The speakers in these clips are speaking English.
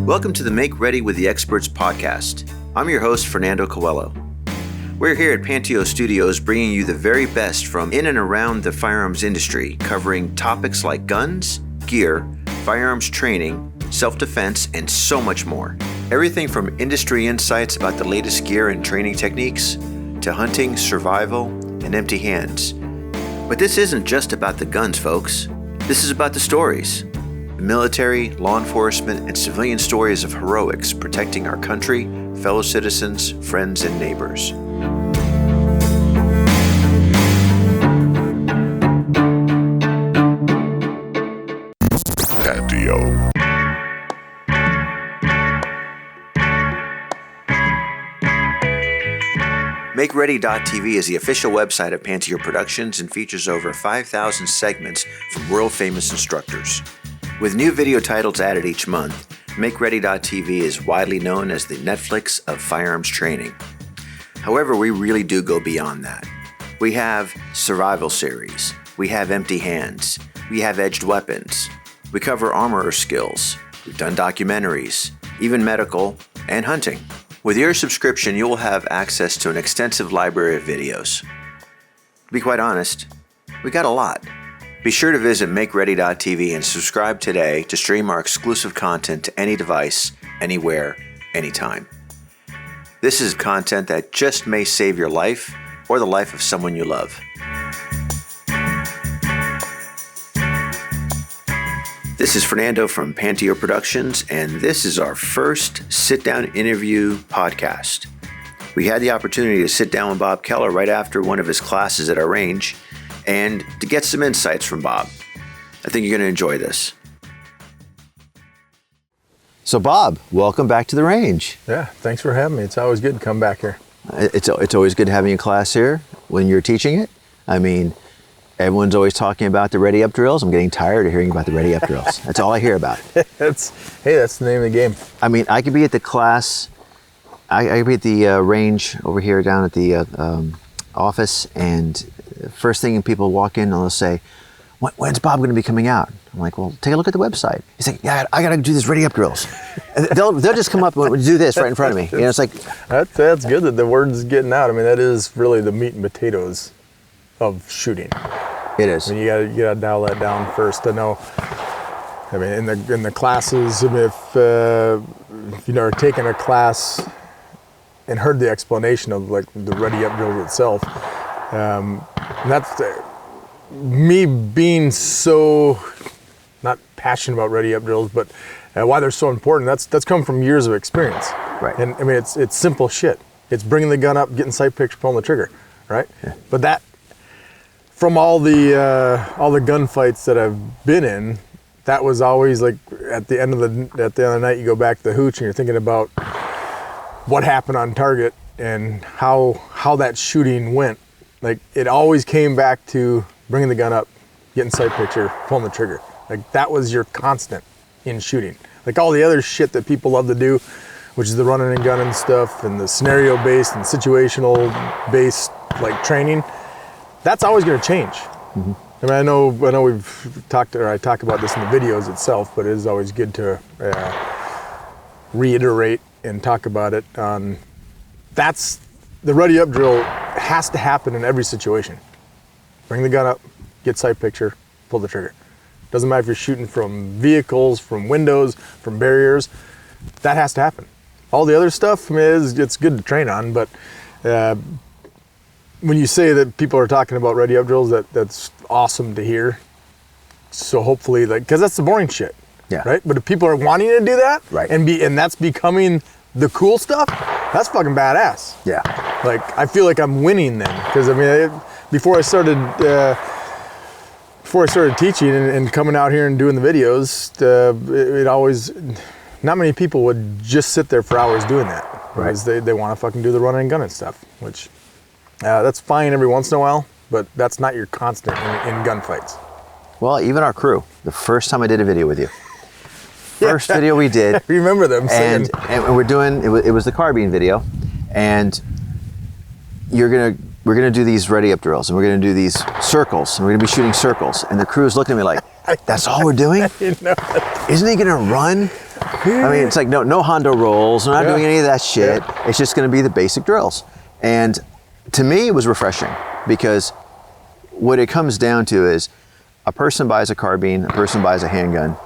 Welcome to the Make Ready with the Experts podcast. I'm your host, Fernando Coelho. We're here at Panteao Studios bringing you the very best from in and around the firearms industry, covering topics like guns, gear, firearms training, self-defense, and so much more. Everything from industry insights about the latest gear and training techniques to hunting, survival, and empty hands. But this isn't just about the guns, folks. This is about the stories. The military, law enforcement, and civilian stories of heroics protecting our country, fellow citizens, friends, and neighbors. Panteao. MakeReady.tv is the official website of Panteao Productions and features over 5,000 segments from world-famous instructors. With new video titles added each month, MakeReady.tv is widely known as the Netflix of firearms training. However, we really do go beyond that. We have survival series, we have empty hands, we have edged weapons, we cover armorer skills, we've done documentaries, even medical, and hunting. With your subscription, you will have access to an extensive library of videos. To be quite honest, we got a lot. Be sure to visit MakeReady.tv and subscribe today to stream our exclusive content to any device, anywhere, anytime. This is content that just may save your life or the life of someone you love. This is Fernando from Panteao Productions, and this is our first sit-down interview podcast. We had the opportunity to sit down with Bob Keller right after one of his classes at our range and to get some insights from Bob. I think you're going to enjoy this. So Bob, welcome back to the range. Yeah, thanks for having me. It's always good to come back here. It's always good having a class here when you're teaching it. I mean, everyone's always talking about the ready up drills. I'm getting tired of hearing about the ready up drills. That's all I hear about. That's the name of the game. I mean, I could be at the class, I could be at the range over here down at the office, and first thing people walk in and they'll say, when's Bob going to be coming out? I'm like, well, take a look at the website. He's like, yeah, I got to do this ready up drills. And they'll just come up and do this right in front of me. You know, it's like that's good that the word's getting out. I mean, that is really the meat and potatoes of shooting. It is. I mean, you gotta dial that down first to know. I mean, in the classes, I mean, if you've never taken a class and heard the explanation of like the ready up drill itself, that's me being so not passionate about ready up drills, but why they're so important. That's come from years of experience. Right. And I mean, it's simple shit. It's bringing the gun up, getting sight picture, pulling the trigger, right? Yeah. But that. From all the gunfights that I've been in, that was always like at the end of the night you go back to the hooch and you're thinking about what happened on target and how that shooting went. Like it always came back to bringing the gun up, getting sight picture, pulling the trigger. Like that was your constant in shooting. Like all the other shit that people love to do, which is the running and gunning stuff and the scenario based and situational based like training. That's always going to change. Mm-hmm. I mean, I know we've talked, or I talk about this in the videos itself, but it is always good to reiterate and talk about it. That's the ready up drill has to happen in every situation. Bring the gun up, get sight picture, pull the trigger. Doesn't matter if you're shooting from vehicles, from windows, from barriers. That has to happen. All the other stuff, I mean, it's good to train on, but when you say that people are talking about ready up drills, that's awesome to hear. So hopefully, like, because that's the boring shit, yeah, right? But if people are wanting to do that, right, and that's becoming the cool stuff, that's fucking badass. Yeah. Like I feel like I'm winning then, because I mean, before I started teaching and coming out here and doing the videos, it always, not many people would just sit there for hours doing that, right? Because they want to fucking do the running and gunning stuff, which. That's fine every once in a while, but that's not your constant in gunfights. Well, even our crew, the first time I did a video with you, first video we did. I remember them and we're doing, it was the carbine video, and we're gonna do these ready up drills, and we're gonna do these circles, and we're gonna be shooting circles, and the crew's looking at me like, that's all we're doing? Isn't he gonna run I mean, it's like no Hondo rolls. We're not doing any of that shit. Yeah. It's just going to be the basic drills. And to me, it was refreshing because what it comes down to is a person buys a carbine, a person buys a handgun.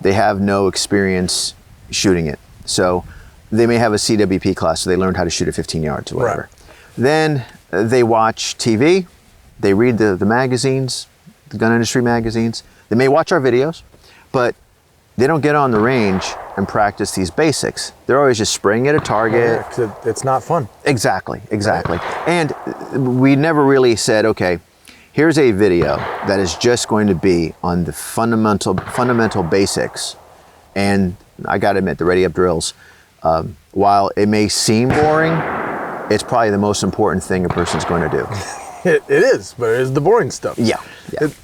They have no experience shooting it. So they may have a CWP class, so they learned how to shoot at 15 yards or whatever. Right. Then they watch TV, they read the magazines, the gun industry magazines. They may watch our videos, but they don't get on the range and practice these basics. They're always just spraying at a target. Yeah, it's not fun. Exactly. Right. And we never really said, okay, here's a video that is just going to be on the fundamental basics. And I gotta admit, the ready up drills, while it may seem boring, it's probably the most important thing a person's going to do. It is, but it is the boring stuff. Yeah.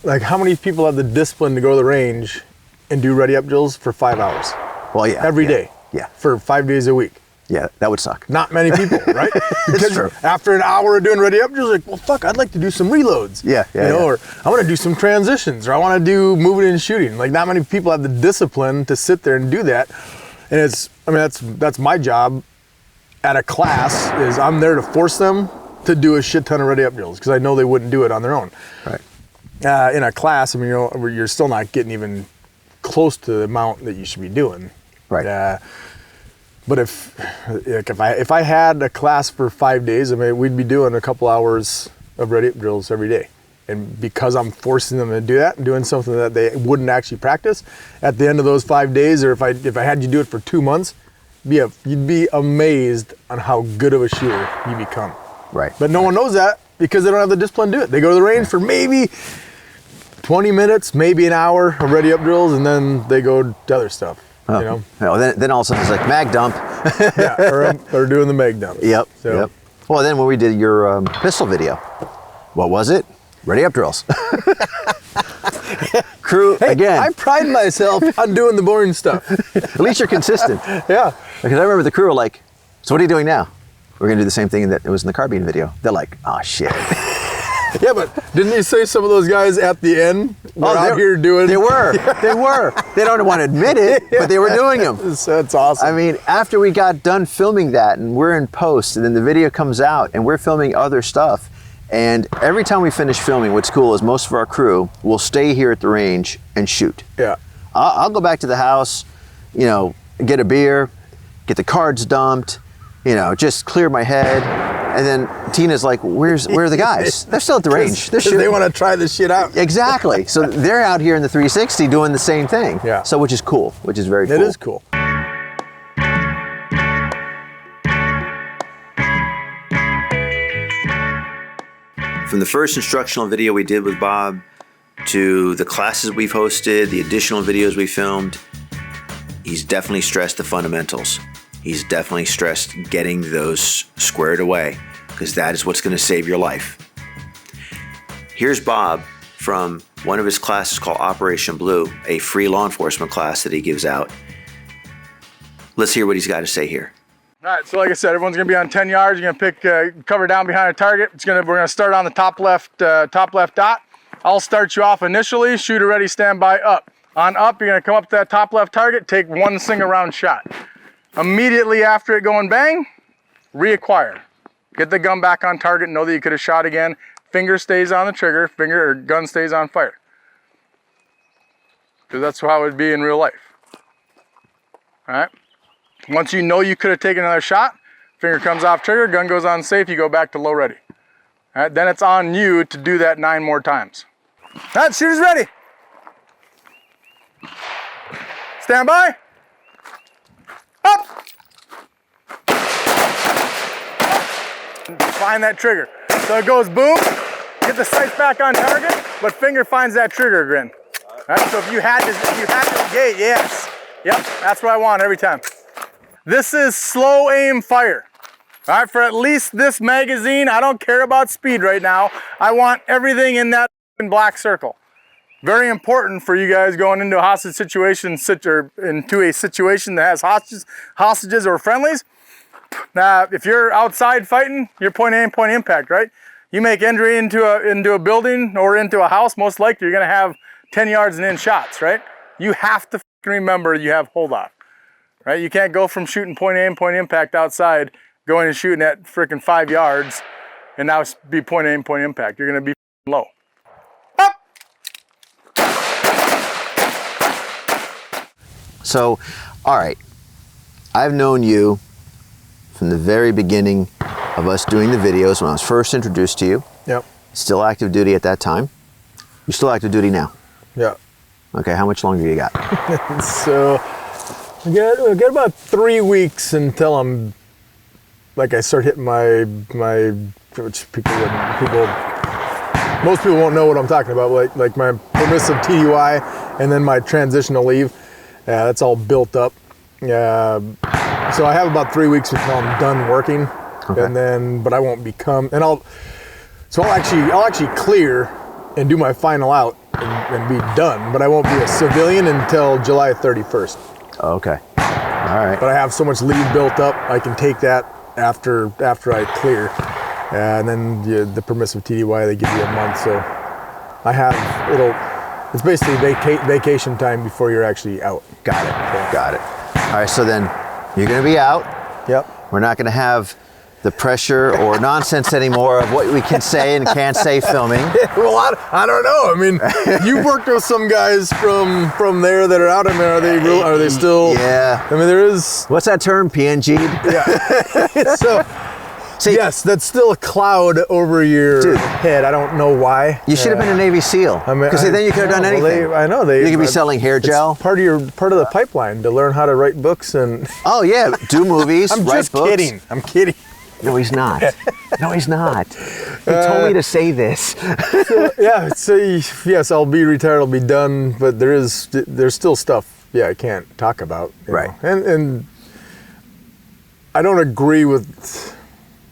Like, how many people have the discipline to go to the range and do ready up drills for 5 hours? Well, yeah. Every day. Yeah. For 5 days a week. Yeah, that would suck. Not many people, right? Because true. After an hour of doing ready up drills, like, well, fuck, I'd like to do some reloads. Or I want to do some transitions, or I want to do moving and shooting. Like, not many people have the discipline to sit there and do that. And that's my job at a class, is I'm there to force them to do a shit ton of ready up drills because I know they wouldn't do it on their own. Right. In a class, I mean, you're still not getting even close to the amount that you should be doing. Right. But if I had a class for 5 days, I mean, we'd be doing a couple hours of ready up drills every day. And because I'm forcing them to do that and doing something that they wouldn't actually practice, at the end of those 5 days, or if I had you do it for 2 months, you'd be amazed on how good of a shooter you become. Right. But no one knows that because they don't have the discipline to do it. They go to the range for maybe 20 minutes, maybe an hour of ready up drills, and then they go to other stuff. Oh. You know? No, then all of a sudden it's like mag dump. or doing the mag dump. Yep. So. Yep. Well, then when we did your pistol video, what was it? Ready up drills. Crew, again. I pride myself on doing the boring stuff. At least you're consistent. Yeah. Because I remember the crew were like, so what are you doing now? We're going to do the same thing that it was in the carbine video. They're like, oh, shit. Yeah, but didn't you say some of those guys at the end were out here doing? They were. They were. They don't want to admit it, but they were doing them. That's awesome. I mean, after we got done filming that and we're in post and then the video comes out and we're filming other stuff, and every time we finish filming, what's cool is most of our crew will stay here at the range and shoot. Yeah. I'll go back to the house, get a beer, get the cards dumped, just clear my head. And then Tina's like, where are the guys? They're still at the range. They're shooting. They want to try this shit out. Exactly. So they're out here in the 360 doing the same thing. Yeah. So which is cool, which is very cool. It is cool. From the first instructional video we did with Bob to the classes we've hosted, the additional videos we filmed, he's definitely stressed the fundamentals. He's definitely stressed getting those squared away because that is what's going to save your life. Here's Bob from one of his classes called Operation Blue, a free law enforcement class that he gives out. Let's hear what he's got to say here. All right, so like I said, everyone's gonna be on 10 yards. You're gonna pick cover down behind a target. We're gonna start on the top left dot. I'll start you off initially. Shooter ready, stand by, up. On up, you're gonna come up to that top left target, take one single round shot. Immediately after it going bang, reacquire. Get the gun back on target, know that you could have shot again. Finger stays on the trigger, gun stays on fire. Because that's how it would be in real life. All right? Once you know you could have taken another shot, finger comes off trigger, gun goes on safe, you go back to low ready. All right? Then it's on you to do that 9 more times. All right, shooters ready. Stand by. Up. Find that trigger. So it goes boom, get the sights back on target, but finger finds that trigger again. All right, so if you had to engage, yes. Yep, that's what I want every time. This is slow aim fire. All right, for at least this magazine, I don't care about speed right now. I want everything in that black circle. Very important for you guys going into a hostage situation, or into a situation that has hostages or friendlies. Now, if you're outside fighting, you're point aim, point impact, right? You make entry into a building or into a house, most likely you're gonna have 10 yards and in shots, right? You have to remember you have hold on. right? You can't go from shooting point aim, point impact outside, going and shooting at freaking 5 yards, and now be point aim, point impact. You're gonna be low. Up. So, all right, I've known you from the very beginning of us doing the videos when I was first introduced to you. Yep. Still active duty at that time. You're still active duty now. Yeah. Okay, how much longer you got? So I got about 3 weeks until I'm like I start hitting my which most people won't know what I'm talking about, like my permissive TDY and then my transitional leave. Yeah, that's all built up. So I have about 3 weeks until I'm done working, okay. and then but I won't become and I'll actually clear and do my final out and be done, but I won't be a civilian until July 31st. Okay. All right. But I have so much leave built up, I can take that after I clear. And then the permissive TDY, they give you a month, so I have, it's basically vacation time before you're actually out. Got it. Got it. All right, so then you're going to be out. Yep. We're not going to have the pressure or nonsense anymore of what we can say and can't say filming. Well, I don't know. I mean, you've worked with some guys from there that are out. I mean, are they still? Yeah. I mean, there is. What's that term? PNG'd? Yeah. So, see, yes, that's still a cloud over your head. I don't know why. You should have been a Navy SEAL. Because then you could have done anything. I know you could be selling hair gel. Part of the pipeline to learn how to write books and. Oh yeah, do movies. I'm write just books. kidding. I'm kidding. No, he's not. No, he's not. He told me to say this. So yes, I'll be retired. I'll be done. But there's still stuff. Yeah, I can't talk about. Right. And I don't agree with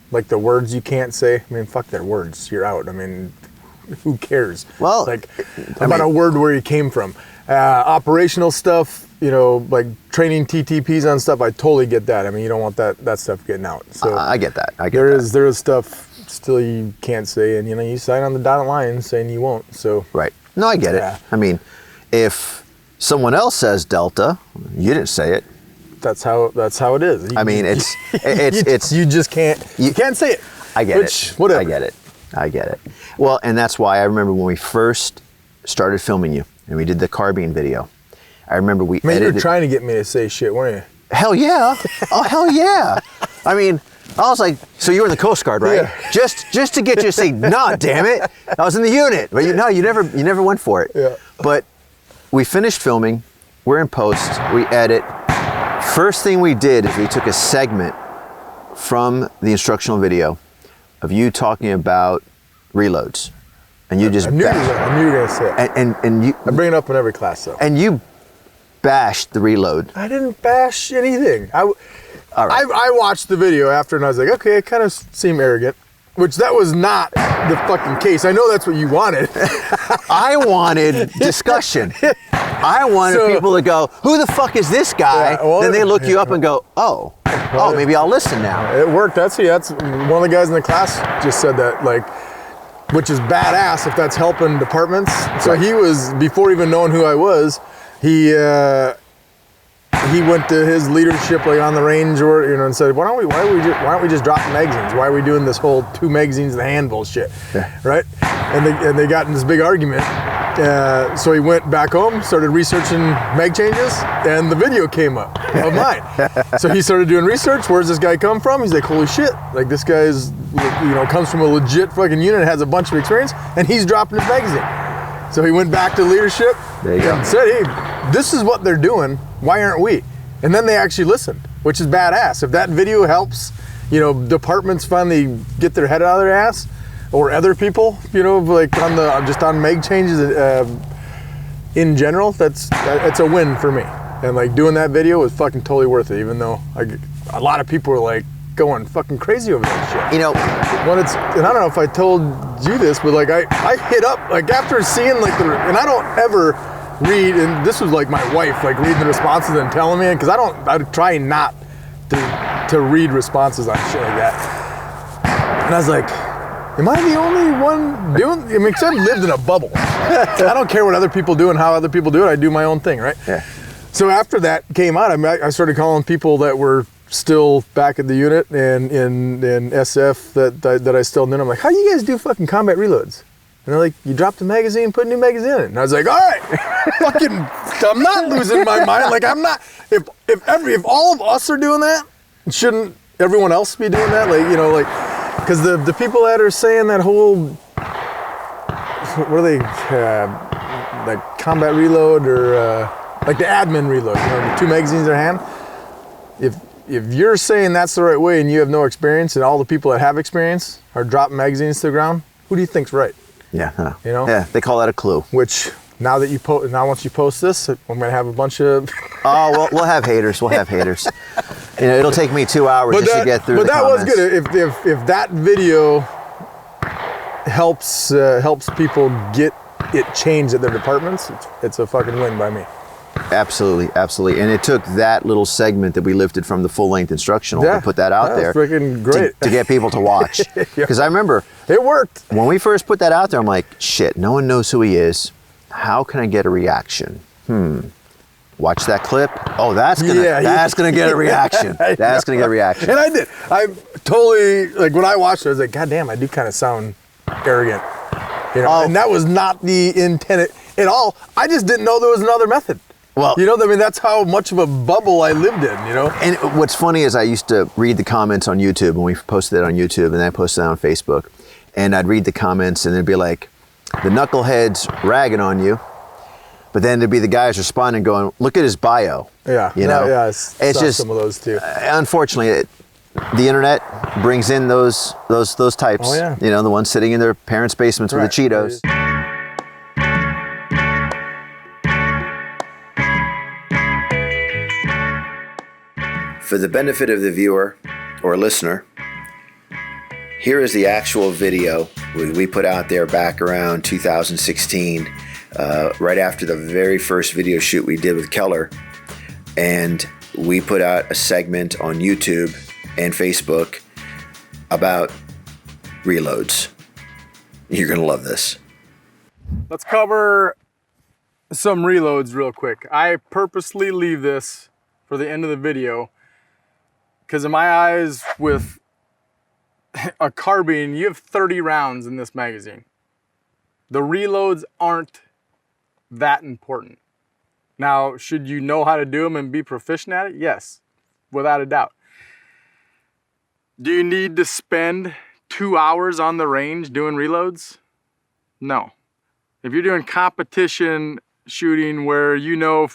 like the words you can't say. I mean, fuck their words. You're out. I mean, who cares? Well, like about a word where you came from. Operational stuff. You know, like training TTPs on stuff, I totally get that. I mean, you don't want that stuff getting out. So I get that. There is stuff still you can't say, and you sign on the dotted line saying you won't. So right. No, I get it. I mean, if someone else says Delta, you didn't say it. That's how it is. I mean, it's you just can't say it. I get it. Whatever. I get it. Well, and that's why I remember when we first started filming you and we did the carbine video. I remember we edited. You were trying to get me to say shit, weren't you? Hell yeah. Oh, hell yeah. I mean, I was like, so you were in the Coast Guard, right? Yeah. Just to get you to say, nah, damn it. I was in the unit. But you never went for it. Yeah. But we finished filming. We're in post. We edit. First thing we did is we took a segment from the instructional video of you talking about reloads. And you just I knew you were going to say it. And you, I bring it up in every class, though. And you bashed the reload. I didn't bash anything. All right. I watched the video after and I was like, okay, it kind of seemed arrogant, which that was not the fucking case. I know that's what you wanted. I wanted discussion. I wanted people to go, who the fuck is this guy? Yeah, well, then they look you up and go, oh, maybe I'll listen now. It worked. That's one of the guys in the class just said that, like, which is badass if that's helping departments. So he was, before even knowing who I was, he went to his leadership like on the range and said, why don't we just drop magazines? Why are we doing this whole 2 magazines in the hand bullshit? Yeah. Right? And they got in this big argument. So he went back home, started researching mag changes, and the video came up of mine. So he started doing research. Where's this guy come from? He's like, holy shit! Like, this guy's, comes from a legit fucking unit, has a bunch of experience, and he's dropping his magazine. So he went back to leadership and said, hey, this is what they're doing. Why aren't we? And then they actually listened, which is badass. If that video helps, departments finally get their head out of their ass, or other people, like on mag changes in general, that's a win for me. And like doing that video was fucking totally worth it, even though a lot of people were like going fucking crazy over that shit. And I don't know if I told you this, but like I hit up like after seeing like and I don't ever read, and this was like my wife like reading the responses and telling me, because I try not to read responses on shit like that. And I was like, am I the only one doing? I mean, because I've lived in a bubble. I don't care what other people do and how other people do it. I do my own thing, right? Yeah. So after that came out, I started calling people that were still back at the unit and in SF that I still knew. I'm like, how do you guys do fucking combat reloads? And they're like, you drop the magazine, put a new magazine in it. And I was like, all right, fucking, I'm not losing my mind. Like, I'm not, if all of us are doing that, shouldn't everyone else be doing that? Like, you know, like, because the people that are saying that whole, what are they, like combat reload or like the admin reload, you know, the 2 magazines in their hand. If you're saying that's the right way and you have no experience, and all the people that have experience are dropping magazines to the ground, who do you think's right? Yeah, huh. You know? Yeah, they call that a clue. Which now that you once you post this, I'm gonna have a bunch of. Oh, well, we'll have haters. We'll have haters. You know, it'll take me 2 hours just to get through. But that was good. If that video helps people get it changed at their departments, it's a fucking win by me. Absolutely, absolutely. And it took that little segment that we lifted from the full-length instructional to put that out there. Freaking great. To get people to watch. Because I remember it worked. When we first put that out there, I'm like, shit, no one knows who he is. How can I get a reaction? Watch that clip. Oh, that's gonna get a reaction. That's gonna get a reaction. And I did. I totally, like, when I watched it, I was like, God damn, I do kind of sound arrogant. You know, and that was not the intent at all. I just didn't know there was another method. Well, you know, I mean, that's how much of a bubble I lived in, you know? And what's funny is I used to read the comments on YouTube, and we posted it on YouTube, and then I posted it on Facebook. And I'd read the comments, and it'd be like, the knuckleheads ragging on you, but then there'd be the guys responding going, look at his bio. Yeah, you know? Yeah, it's just some of those too. Unfortunately, the internet brings in those types. Oh, yeah. You know, the ones sitting in their parents' basements with the Cheetos. For the benefit of the viewer or listener, here is the actual video we put out there back around 2016, right after the very first video shoot we did with Keller. And we put out a segment on YouTube and Facebook about reloads. You're going to love this. Let's cover some reloads real quick. I purposely leave this for the end of the video because in my eyes, with a carbine, you have 30 rounds in this magazine. The reloads aren't that important. Now, should you know how to do them and be proficient at it? Yes, without a doubt. Do you need to spend 2 hours on the range doing reloads? No. If you're doing competition shooting where you know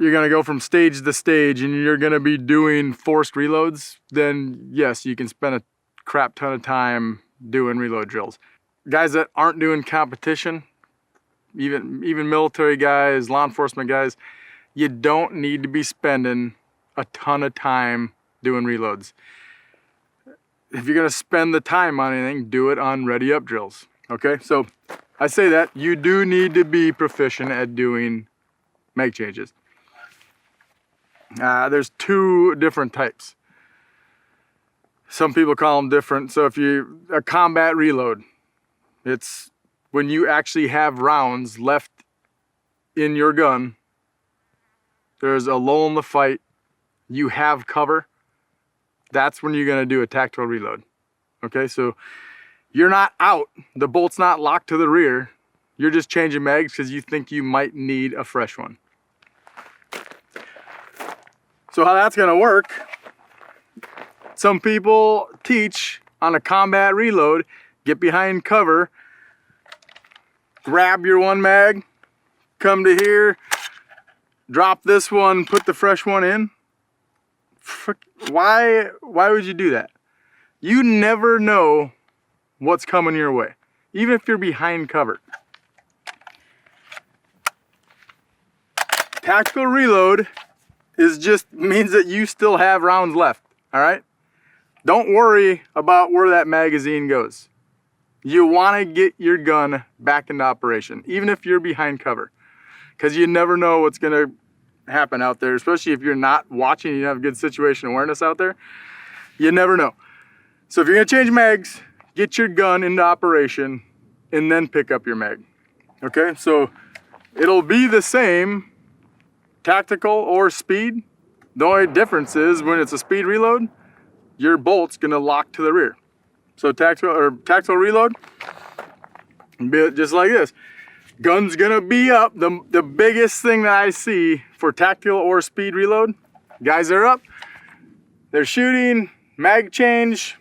you're gonna go from stage to stage and you're gonna be doing forced reloads, then yes, you can spend a crap ton of time doing reload drills. Guys that aren't doing competition, even military guys, law enforcement guys, you don't need to be spending a ton of time doing reloads. If you're gonna spend the time on anything, do it on ready up drills, okay? So I say that you do need to be proficient at doing mag changes. There's 2 different types. Some people call them different. So a combat reload, it's when you actually have rounds left in your gun, there's a lull in the fight, you have cover, that's when you're gonna do a tactical reload. Okay, so you're not out, the bolt's not locked to the rear, you're just changing mags because you think you might need a fresh one. So how that's gonna work, some people teach on a combat reload, get behind cover, grab your one mag, come to here, drop this one, put the fresh one in. Why would you do that? You never know what's coming your way, even if you're behind cover. Tactical reload means that you still have rounds left, all right? Don't worry about where that magazine goes. You wanna get your gun back into operation, even if you're behind cover, because you never know what's gonna happen out there, especially if you're not watching, you have good situation awareness out there, you never know. So if you're gonna change mags, get your gun into operation and then pick up your mag, okay? So it'll be the same tactical or speed, the only difference is when it's a speed reload, your bolt's gonna lock to the rear. So tactical reload, just like this. Gun's gonna be up. The biggest thing that I see for tactical or speed reload, guys are up, they're shooting, mag change,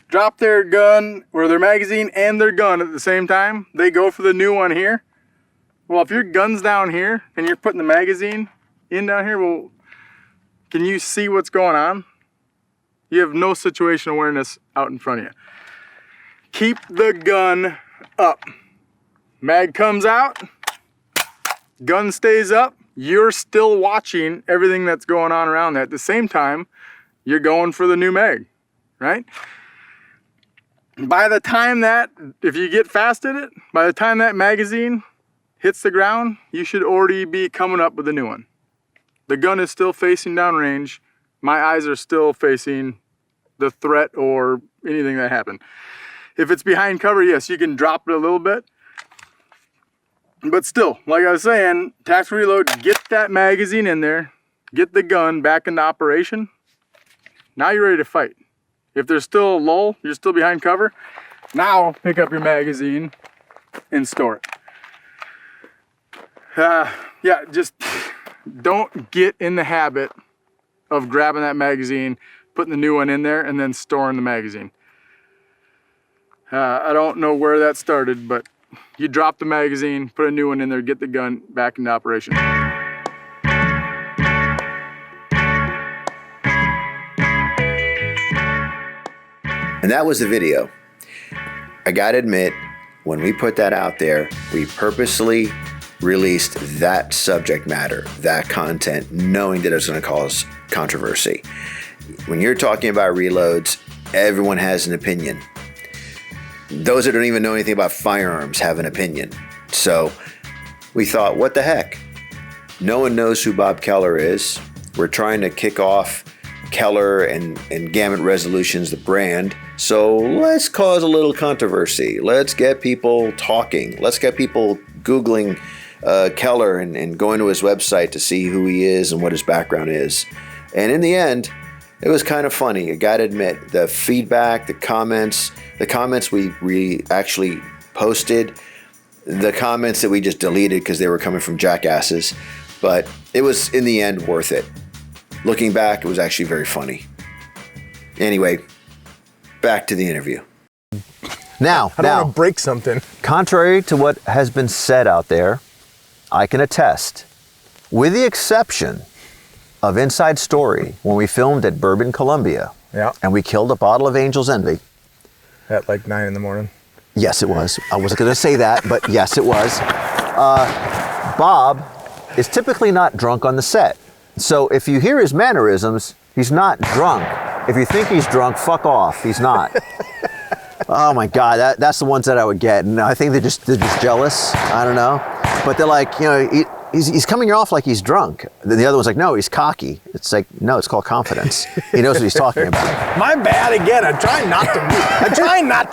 drop their gun or their magazine and their gun at the same time. They go for the new one here. Well, if your gun's down here and you're putting the magazine in down here, well, can you see what's going on? You have no situation awareness out in front of you. Keep the gun up. Mag comes out, gun stays up, you're still watching everything that's going on around that. At the same time, you're going for the new mag, right? By the time that, if you get fast at it, by the time that magazine hits the ground, you should already be coming up with a new one. The gun is still facing downrange. My eyes are still facing the threat or anything that happened. If it's behind cover, yes, you can drop it a little bit. But still, like I was saying, tactical reload, get that magazine in there, get the gun back into operation. Now you're ready to fight. If there's still a lull, you're still behind cover, now pick up your magazine and store it. Yeah, just don't get in the habit of grabbing that magazine, putting the new one in there, and then storing the magazine. I don't know where that started, but you drop the magazine, put a new one in there, get the gun back into operation. And that was the video. I gotta admit, when we put that out there, we purposely released that subject matter, that content, knowing that it was gonna cause controversy. When you're talking about reloads, everyone has an opinion. Those that don't even know anything about firearms have an opinion. So we thought, what the heck? No one knows who Bob Keller is. We're trying to kick off Keller and Gamut Resolutions, the brand. So let's cause a little controversy. Let's get people talking. Let's get people Googling Keller and going to his website to see who he is and what his background is. And in the end, it was kind of funny. I gotta admit, the feedback, the comments we actually posted, the comments that we just deleted because they were coming from jackasses, but it was in the end worth it. Looking back, it was actually very funny. Anyway, back to the interview. I don't want to break something. Contrary to what has been said out there, I can attest, with the exception of Inside Story, when we filmed at Bourbon, Columbia, and we killed a bottle of Angel's Envy. At like 9 in the morning. Yes, it was. I wasn't going to say that, but yes, it was. Bob is typically not drunk on the set. So if you hear his mannerisms, he's not drunk. If you think he's drunk, fuck off. He's not. Oh my God, that's the ones that I would get. And I think they're just jealous. I don't know. But they're like, you know, he's coming off like he's drunk. Then the other one's like, no, he's cocky. It's like, no, it's called confidence. He knows what he's talking about. My bad again. I'm trying not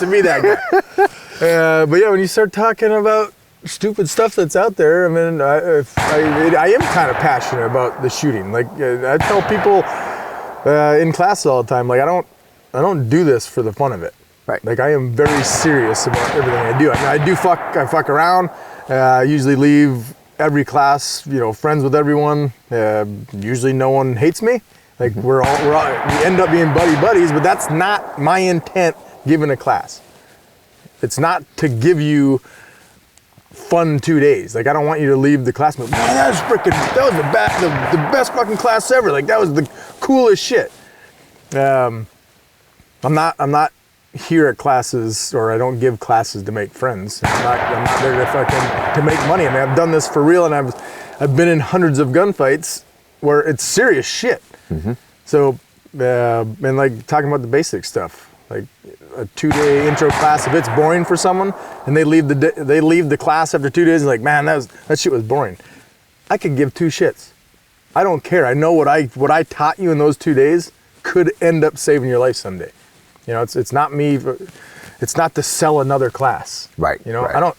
to be that guy. But yeah, when you start talking about stupid stuff that's out there, I mean, I am kind of passionate about the shooting. Like I tell people in class all the time, like I don't do this for the fun of it. Right. Like I am very serious about everything I do. I mean, I fuck around. I usually leave every class, you know, friends with everyone. Usually no one hates me. Like we end up being buddies, but that's not my intent given a class. It's not to give you fun 2 days. Like I don't want you to leave the class, but man, that was the best fucking class ever. Like that was the coolest shit. I'm not here at classes, or I don't give classes to make friends. I'm not there to make money. I mean, I've done this for real, and I've been in hundreds of gunfights where it's serious shit. Mm-hmm. So, and like talking about the basic stuff, like a 2-day intro class, if it's boring for someone and they leave the class after 2 days and like, man, that shit was boring. I could give two shits. I don't care. I know what I taught you in those 2 days could end up saving your life someday. You know, it's not me. It's not to sell another class. Right. You know, right.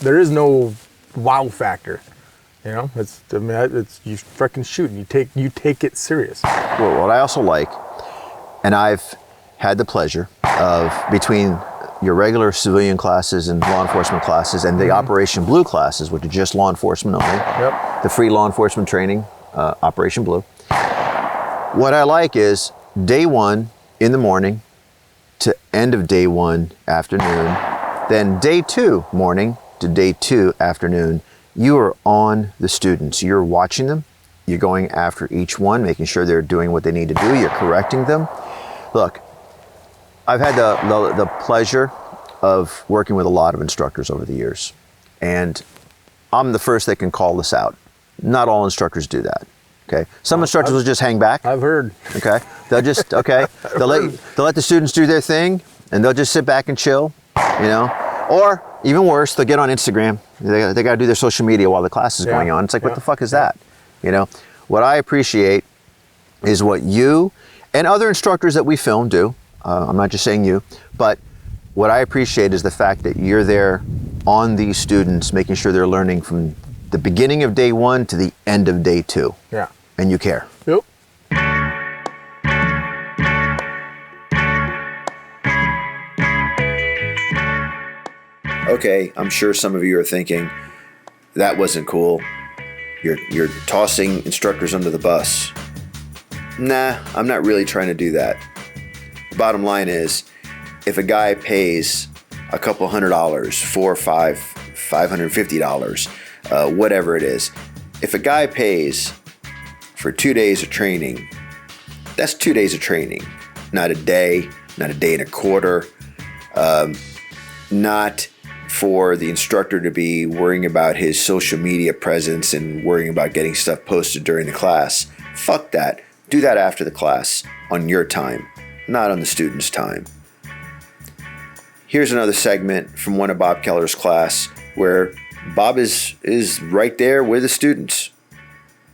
there is no wow factor. You know, I mean, it's you freaking shoot and you take it serious. Well, what I also like, and I've had the pleasure of, between your regular civilian classes and law enforcement classes and the Operation Blue classes, which are just law enforcement only, the free law enforcement training, Operation Blue. What I like is day one in the morning to end of day one afternoon, then day two morning to day two afternoon, you are on the students. You're watching them. You're going after each one, making sure they're doing what they need to do. You're correcting them. Look, I've had the pleasure of working with a lot of instructors over the years, and I'm the first that can call this out. Not all instructors do that. Okay, some instructors will just hang back. I've heard. Okay, they'll just they'll let the students do their thing, and they'll just sit back and chill, you know. Or even worse, they'll get on Instagram. They got to do their social media while the class is going on. It's like, what the fuck is that? You know, what I appreciate is what you and other instructors that we film do. I'm not just saying you, but what I appreciate is the fact that you're there on these students, making sure they're learning from the beginning of day one to the end of day two. Yeah. And you care. Yep. Okay, I'm sure some of you are thinking, that wasn't cool. You're tossing instructors under the bus. Nah, I'm not really trying to do that. Bottom line is, if a guy pays a couple $100, $400, $500, $550, whatever it is, if a guy pays for 2 days of training, that's 2 days of training, not a day and a quarter, not for the instructor to be worrying about his social media presence and worrying about getting stuff posted during the class. Fuck that. Do that after the class, on your time, not on the student's time. Here's another segment from one of Bob Keller's class where Bob is right there with the students.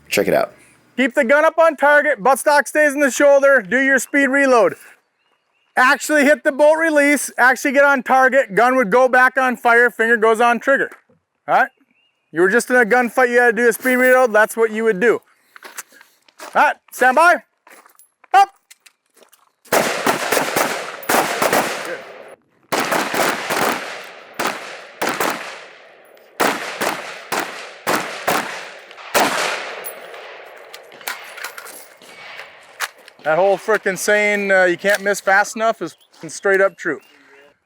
Check it out. Keep the gun up on target, buttstock stays in the shoulder, do your speed reload. Actually hit the bolt release, actually get on target, gun would go back on fire, finger goes on trigger. All right? You were just in a gunfight, you had to do a speed reload, that's what you would do. All right, stand by. Up. Good. That whole frickin' saying you can't miss fast enough is straight up true.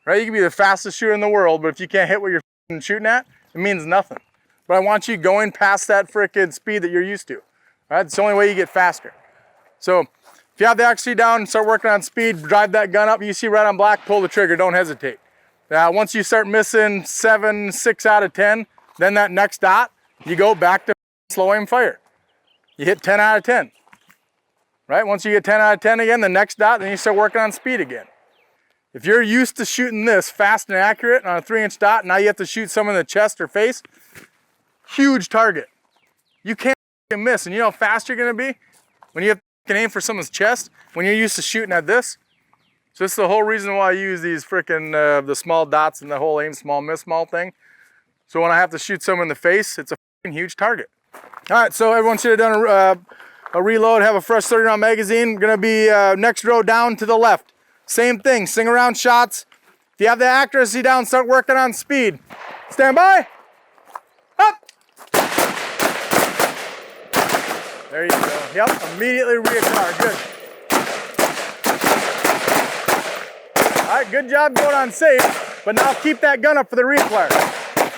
Right? You can be the fastest shooter in the world, but if you can't hit what you're shooting at, it means nothing. But I want you going past that frickin' speed that you're used to. Right? It's the only way you get faster. So if you have the XC down and start working on speed, drive that gun up, you see red on black, pull the trigger, don't hesitate. Once you start missing 7, 6 out of 10, then that next dot, you go back to slow aim fire. You hit 10 out of 10. Right? Once you get 10 out of 10 again, the next dot, then you start working on speed again. If you're used to shooting this fast and accurate on a 3-inch dot, now you have to shoot someone in the chest or face, huge target. You can't miss, and you know how fast you're gonna be? When you have to aim for someone's chest, when you're used to shooting at this. So this is the whole reason why I use these frickin' the small dots and the whole aim small, miss small thing. So when I have to shoot someone in the face, it's a huge target. All right, so everyone should have done a reload, have a fresh 30-round magazine. Gonna be next row down to the left. Same thing, sing around shots. If you have the accuracy down, start working on speed. Stand by. Up. There you go. Yep, immediately reattire, good. All right, good job going on safe, but now keep that gun up for the reapply.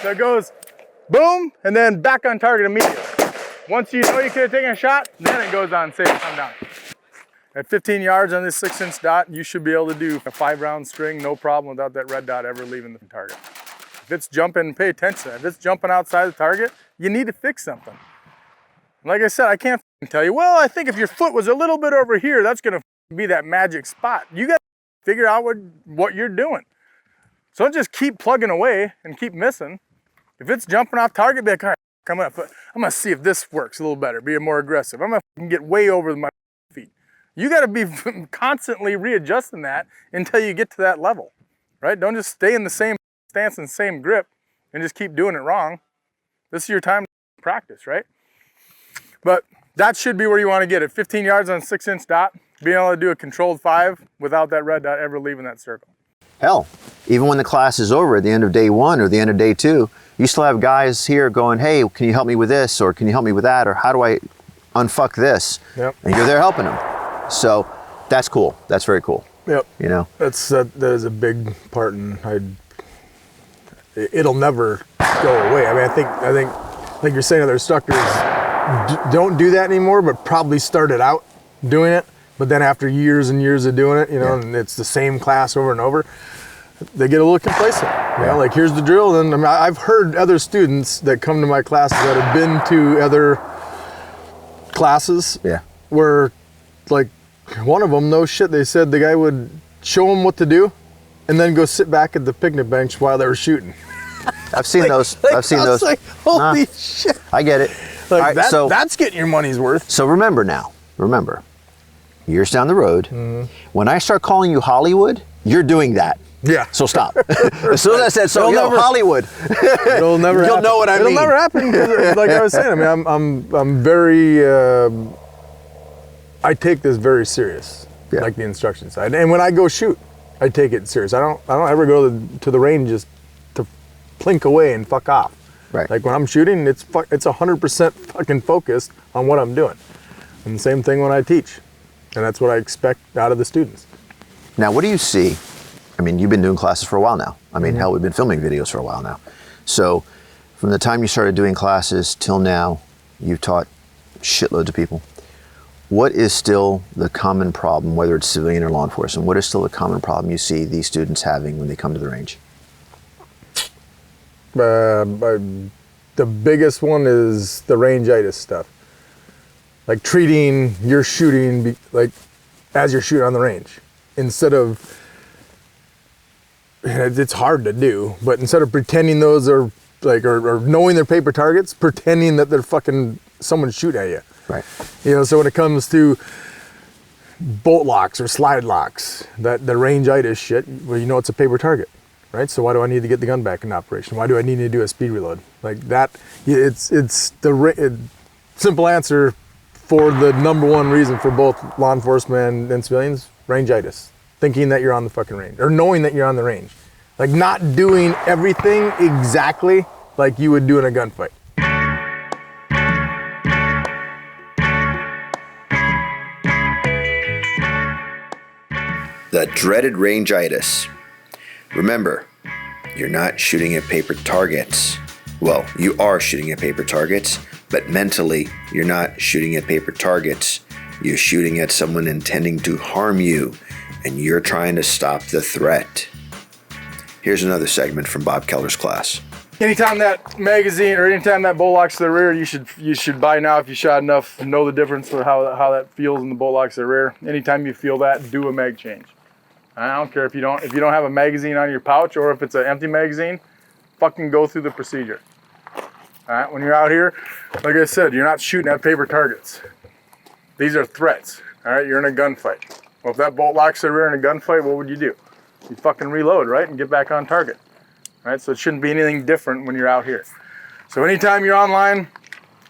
So it goes boom, and then back on target immediately. Once you know you could have taken a shot, then it goes on safe, come down. At 15 yards on this 6-inch dot, you should be able to do a 5-round string, no problem without that red dot ever leaving the target. If it's jumping, pay attention. If it's jumping outside the target, you need to fix something. Like I said, I can't tell you, well, I think if your foot was a little bit over here, that's gonna be that magic spot. You gotta figure out what you're doing. So don't just keep plugging away and keep missing. If it's jumping off target, be like, all right, I'm gonna see if this works a little better, be more aggressive. I'm gonna get way over my feet. You gotta be constantly readjusting that until you get to that level, right? Don't just stay in the same stance and same grip and just keep doing it wrong. This is your time practice, right? But that should be where you want to get it. 15 yards on a 6-inch dot, being able to do a controlled 5 without that red dot ever leaving that circle. Hell, even when the class is over at the end of day 1 or the end of day 2, you still have guys here going, hey, can you help me with this? Or can you help me with that? Or how do I unfuck this? Yep. And you're there helping them. So that's cool. That's very cool. Yep. You know? That is a big part, and it'll never go away. I mean, I think like you're saying, other instructors don't do that anymore, but probably started out doing it. But then after years and years of doing it, you know, and it's the same class over and over, they get a little complacent. You know, like here's the drill. And I mean, I've heard other students that come to my classes that have been to other classes where, like, one of them, no shit, they said the guy would show them what to do and then go sit back at the picnic bench while they were shooting. I've seen those. I've seen those. Like, holy shit. I get it. Like, right, that's getting your money's worth. So remember, years down the road, when I start calling you Hollywood, you're doing that. Yeah. So stop. As soon as I said, Hollywood. It'll never happen. You'll know what I mean. It'll never happen. Like I was saying, I mean, I'm very, I take this very serious, like the instruction side. And when I go shoot, I take it serious. I don't ever go to the range just to plink away and fuck off. Right. Like when I'm shooting, it's 100% fucking focused on what I'm doing. And the same thing when I teach. And that's what I expect out of the students. Now, what do you see? I mean, you've been doing classes for a while now. I mean, hell, we've been filming videos for a while now. So from the time you started doing classes till now, you've taught shitloads of people. What is still the common problem, whether it's civilian or law enforcement, what is still the common problem you see these students having when they come to the range? The biggest one is the range-itis stuff. Like treating your shooting like as you're shooting on the range. Instead of, it's hard to do, but instead of pretending those are like, or knowing they're paper targets, pretending that they're fucking someone shooting at you. Right. You know, so when it comes to bolt locks or slide locks, that the range-itis shit, well, you know it's a paper target, right? So why do I need to get the gun back in operation? Why do I need to do a speed reload? Like that, it's the simple answer for the number one reason for both law enforcement and civilians, range-itis. Thinking that you're on the fucking range, or knowing that you're on the range. Like not doing everything exactly like you would do in a gunfight. The dreaded range-itis. Remember, you're not shooting at paper targets. Well, you are shooting at paper targets, but mentally, you're not shooting at paper targets. You're shooting at someone intending to harm you, and you're trying to stop the threat. Here's another segment from Bob Keller's class. Anytime that magazine or anytime that bolt locks to the rear, you should by now, if you shot enough, know the difference for how that feels in the bolt locks to the rear. Anytime you feel that, do a mag change. I don't care if you don't have a magazine on your pouch or if it's an empty magazine, fucking go through the procedure. All right, when you're out here, like I said, you're not shooting at paper targets. These are threats. All right, you're in a gunfight. Well, if that bolt locks to the rear in a gunfight, what would you do? You fucking reload, right, and get back on target. All right, so it shouldn't be anything different when you're out here. So anytime you're online,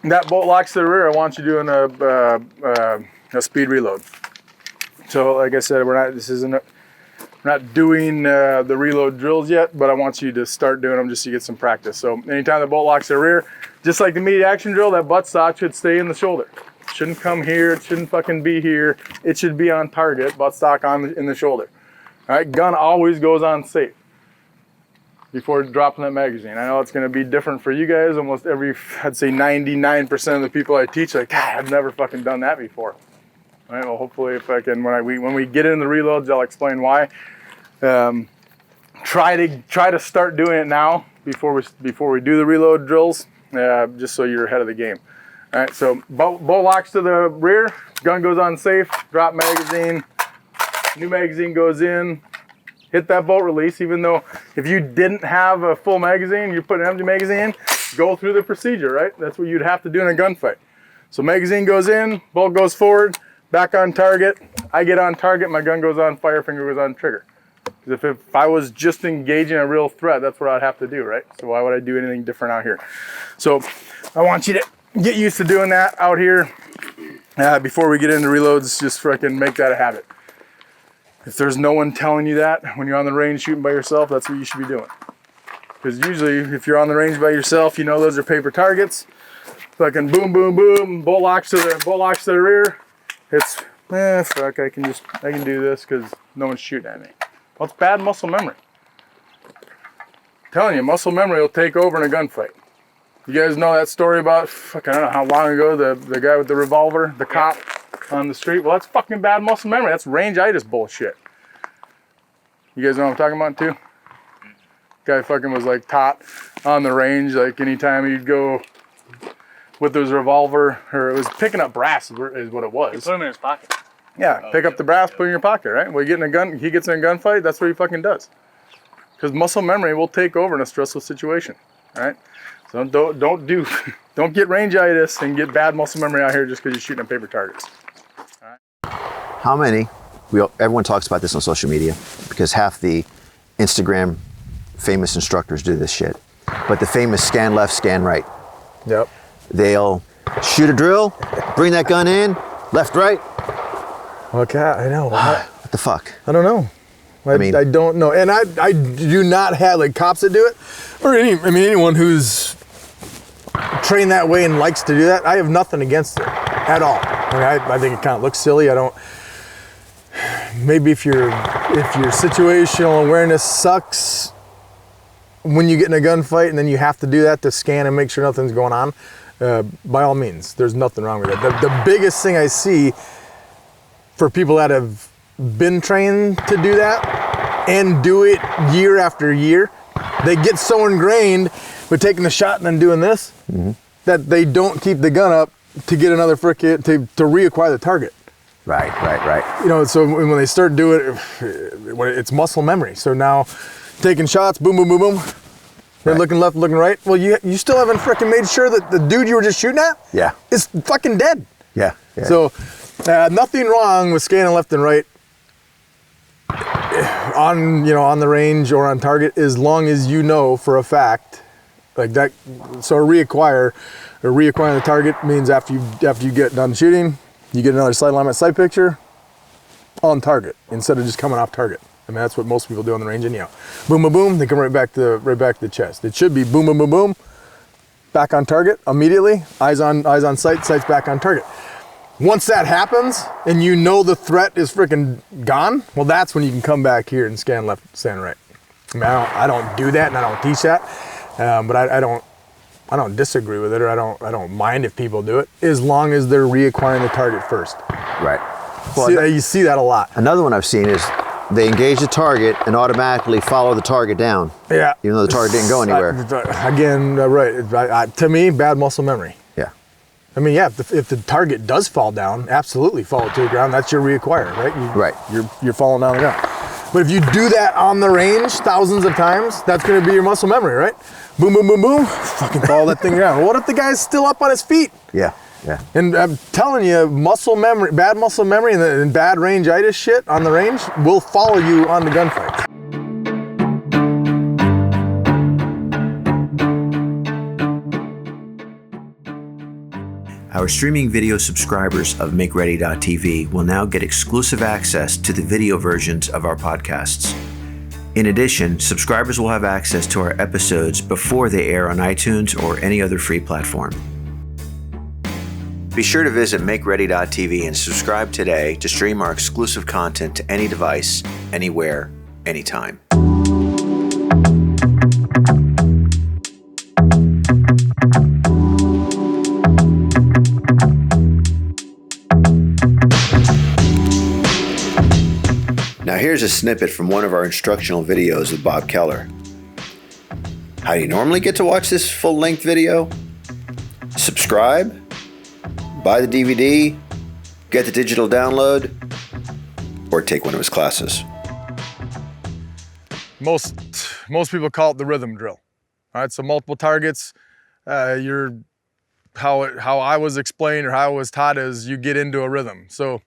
that bolt locks to the rear, I want you doing a speed reload. So like I said, we're not doing the reload drills yet, but I want you to start doing them just to get some practice. So anytime the bolt locks to the rear, just like the immediate action drill, that butt stock should stay in the shoulder. It shouldn't come here, it shouldn't fucking be here. It should be on target, butt stock in the shoulder. All right, gun always goes on safe before dropping that magazine. I know it's gonna be different for you guys. Almost I'd say 99% of the people I teach, like, God, I've never fucking done that before. All right, well, hopefully if I can, when we get into the reloads, I'll explain why. Try to start doing it now before we do the reload drills, just so you're ahead of the game. All right, so bolt locks to the rear, gun goes on safe, drop magazine, new magazine goes in, hit that bolt release. Even though if you didn't have a full magazine, you put an empty magazine in, go through the procedure, right? That's what you'd have to do in a gunfight. So magazine goes in, bolt goes forward, back on target. I get on target, my gun goes on fire, finger goes on trigger. Because if I was just engaging a real threat, that's what I'd have to do, right? So why would I do anything different out here? So I want you to get used to doing that out here. Before we get into reloads, just freaking make that a habit. If there's no one telling you that when you're on the range shooting by yourself, that's what you should be doing. Because usually if you're on the range by yourself, you know those are paper targets. Fucking boom, boom, boom, bolt locks to the rear. It's, fuck, I can do this because no one's shooting at me. Well, it's bad muscle memory. I'm telling you, muscle memory will take over in a gunfight. You guys know that story about, fuck, I don't know how long ago, the guy with the revolver, the cop on the street? Well, that's fucking bad muscle memory. That's range-itis bullshit. You guys know what I'm talking about too? Guy fucking was like taught on the range, like anytime he'd go with his revolver, or it was picking up brass is what it was. He put him in his pocket. Yeah, pick up the brass, put it in your pocket, right? Well, he gets in a gunfight, that's what he fucking does. Because muscle memory will take over in a stressful situation, all right? So don't get range-itis and get bad muscle memory out here just because you're shooting at paper targets. All right? How many, everyone talks about this on social media because half the Instagram famous instructors do this shit, but the famous scan left, scan right. Yep. They'll shoot a drill, bring that gun in, left, right. Okay, I know. What the fuck? I don't know. I don't know. And I do not have like cops that do it, or anyone who's trained that way and likes to do that. I have nothing against it at all. I think it kind of looks silly. I don't. Maybe if your situational awareness sucks when you get in a gunfight and then you have to do that to scan and make sure nothing's going on, by all means, there's nothing wrong with it. The biggest thing I see for people that have been trained to do that and do it year after year, they get so ingrained with taking the shot and then doing this that they don't keep the gun up to get another frickin' to reacquire the target. Right. You know, so when they start doing it, it's muscle memory. So now taking shots, boom, boom, boom, boom. They're looking left, looking right. Well, you still haven't frickin' made sure that the dude you were just shooting at is fucking dead. Yeah. So nothing wrong with scanning left and right on the range or on target, as long as you know for a fact like that. So reacquiring the target means after you get done shooting, you get another sight alignment sight picture on target instead of just coming off target. I mean, that's what most people do on the range anyhow. Boom, boom, boom, they come right back to the chest. It should be boom, boom, boom, boom, back on target immediately, eyes on sight, sight's back on target. Once that happens and you know the threat is freaking gone, well, that's when you can come back here and scan left, scan right. I mean, I don't do that and I don't teach that, but I don't disagree with it, or I don't mind if people do it, as long as they're reacquiring the target first. Right. Well, you see that a lot. Another one I've seen is they engage the target and automatically follow the target down. Yeah. Even though the target didn't go anywhere. Again, right. To me, bad muscle memory. Yeah. I mean, yeah, if the target does fall down, absolutely fall to the ground. That's your reacquire, right? You're falling down the ground. But if you do that on the range thousands of times, that's going to be your muscle memory, right? Boom, boom, boom, boom, fucking follow that thing down. What if the guy's still up on his feet? Yeah. And I'm telling you, muscle memory, bad muscle memory and bad range-itis shit on the range will follow you on the gunfights. Our streaming video subscribers of MakeReady.tv will now get exclusive access to the video versions of our podcasts. In addition, subscribers will have access to our episodes before they air on iTunes or any other free platform. Be sure to visit MakeReady.tv and subscribe today to stream our exclusive content to any device, anywhere, anytime. Now here's a snippet from one of our instructional videos with Bob Keller. How do you normally get to watch this full-length video? Subscribe, buy the DVD, get the digital download, or take one of his classes. Most people call it the rhythm drill. All right, so multiple targets. How I was explained or how I was taught is you get into a rhythm. So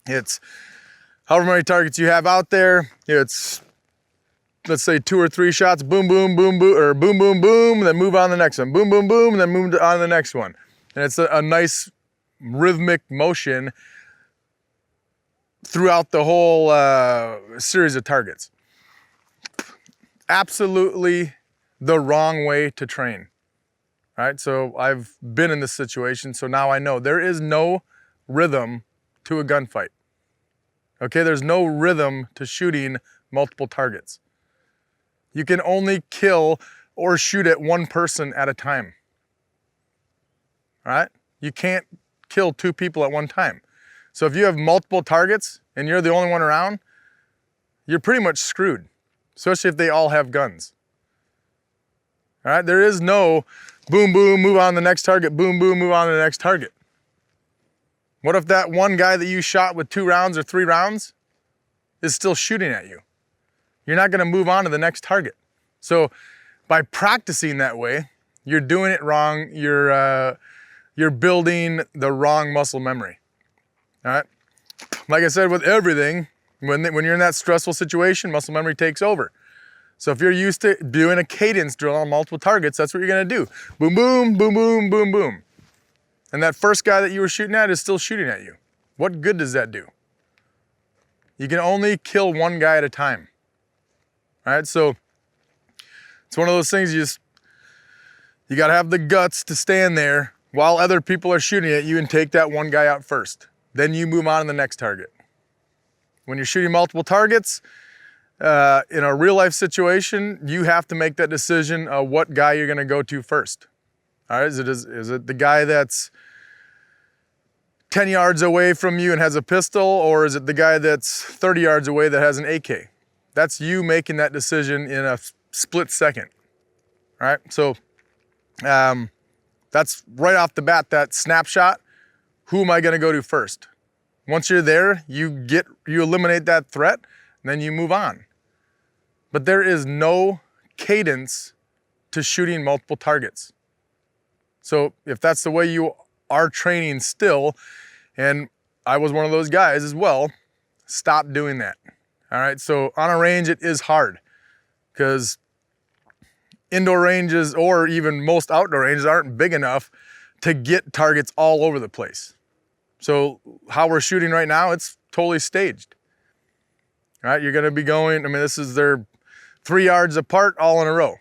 it's however many targets you have out there. It's let's say 2 or 3 shots, boom, boom, boom, boom, or boom, boom, boom, and then move on to the next one, boom, boom, boom, and then move on to the next one. And it's a nice rhythmic motion throughout the whole series of targets. Absolutely the wrong way to train. All right, so I've been in this situation, so now I know there is no rhythm to a gunfight. Okay, there's no rhythm to shooting multiple targets. You can only kill or shoot at one person at a time. All right, you can't kill 2 people at one time. So if you have multiple targets and you're the only one around, you're pretty much screwed, especially if they all have guns. All right, there is no boom, boom, move on to the next target, boom, boom, move on to the next target. What if that one guy that you shot with 2 rounds or 3 rounds is still shooting at you? You're not gonna move on to the next target. So by practicing that way, you're doing it wrong. You're building the wrong muscle memory. All right, like I said, with everything, when you're in that stressful situation, muscle memory takes over. So if you're used to doing a cadence drill on multiple targets, that's what you're gonna do. Boom, boom, boom, boom, boom, boom. And that first guy that you were shooting at is still shooting at you. What good does that do? You can only kill one guy at a time. All right, so it's one of those things you gotta have the guts to stand there while other people are shooting at you and take that one guy out first. Then you move on to the next target. When you're shooting multiple targets, in a real life situation, you have to make that decision of what guy you're gonna go to first. All right, is it the guy that's 10 yards away from you and has a pistol, or is it the guy that's 30 yards away that has an AK? That's you making that decision in a split second. All right, so that's right off the bat, that snapshot. Who am I gonna go to first? Once you're there, you eliminate that threat, and then you move on. But there is no cadence to shooting multiple targets. So if that's the way you are training still, and I was one of those guys as well, stop doing that. All right, so on a range, it is hard because indoor ranges or even most outdoor ranges aren't big enough to get targets all over the place. So how we're shooting right now, it's totally staged. All right, you're gonna be going, they're 3 yards apart all in a row.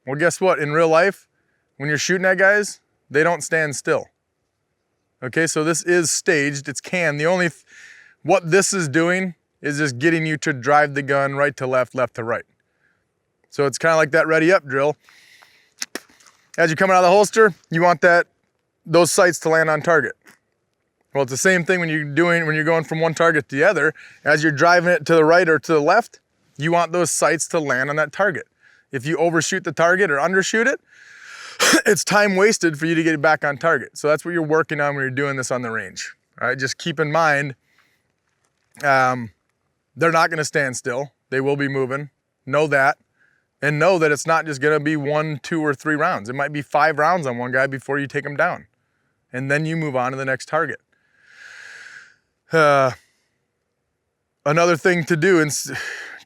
Well, guess what? In real life, when you're shooting at guys, they don't stand still. Okay, so this is staged, it's canned. What this is doing is just getting you to drive the gun right to left, left to right. So it's kind of like that ready up drill. As you're coming out of the holster, you want those sights to land on target. Well, it's the same thing when you're going from one target to the other. As you're driving it to the right or to the left, you want those sights to land on that target. If you overshoot the target or undershoot it, it's time wasted for you to get it back on target. So that's what you're working on when you're doing this on the range. All right, just keep in mind, they're not gonna stand still. They will be moving, know that. And know that it's not just gonna be 1, 2, or 3 rounds. It might be 5 rounds on one guy before you take him down. And then you move on to the next target. Another thing to do is